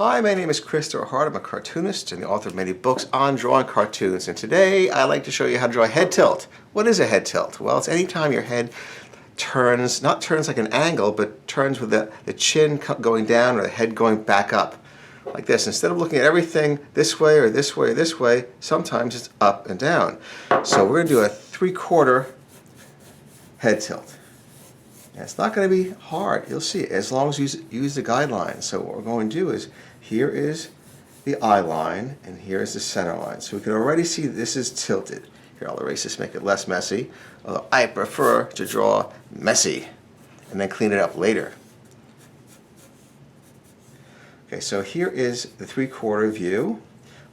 Hi, my name is Christopher Hart. I'm a cartoonist and the author of many books on drawing cartoons. And today I'd like to show you how to draw a head tilt. What is a head tilt? Well, it's any time your head turns, not turns like an angle, but turns with the chin going down or the head going back up. Like this. Instead of looking at everything this way or this way or this way, sometimes it's up and down. So we're going to do a 3/4 head tilt. And it's not going to be hard, you'll see, as long as you use the guidelines. So what we're going to do is, here is the eye line and here is the center line. So we can already see this is tilted. Here, I'll erase this, make it less messy, although I prefer to draw messy and then clean it up later. Okay, so here is the 3/4 view,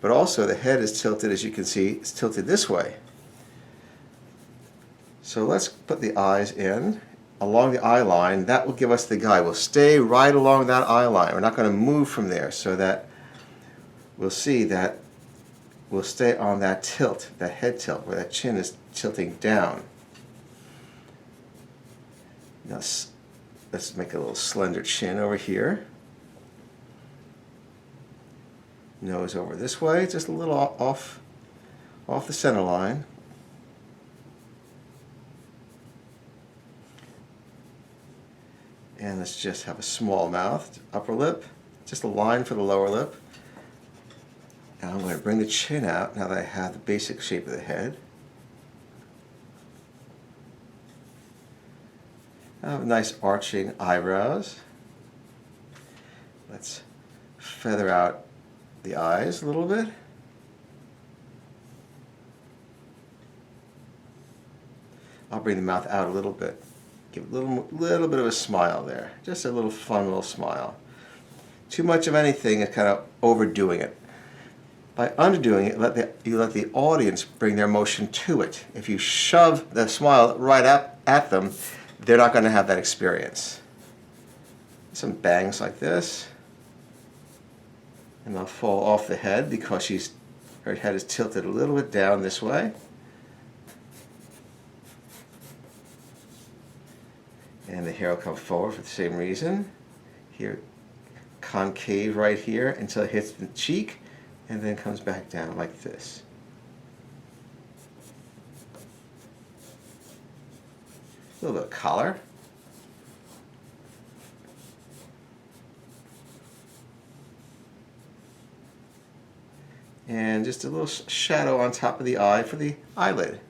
but also the head is tilted, as you can see, it's tilted this way. So let's put the eyes in along the eye line. That will give us the guide. We'll stay right along that eye line. We're not going to move from there, so that we'll see that we'll stay on that tilt, that head tilt, where that chin is tilting down. Now let's make a little slender chin over here. Nose over this way, just a little off the center line. And let's just have a small mouth, upper lip, just a line for the lower lip. And I'm going to bring the chin out now that I have the basic shape of the head. I have nice arching eyebrows. Let's feather out the eyes a little bit. I'll bring the mouth out a little bit. Give a little bit of a smile there. Just a little fun little smile. Too much of anything is kind of overdoing it. By underdoing it, you let the audience bring their emotion to it. If you shove the smile right at them, they're not going to have that experience. Some bangs like this. And they'll fall off the head because her head is tilted a little bit down this way. And the hair will come forward for the same reason. Here, concave right here until it hits the cheek and then comes back down like this. A little bit of collar. And just a little shadow on top of the eye for the eyelid.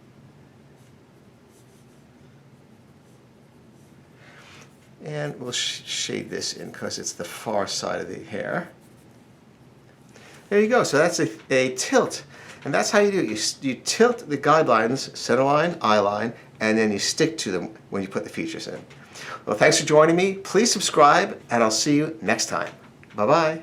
And we'll shade this in because it's the far side of the hair. There you go. So that's a tilt. And that's how you do it. You tilt the guidelines, center line, eye line, and then you stick to them when you put the features in. Well, thanks for joining me. Please subscribe, and I'll see you next time. Bye-bye.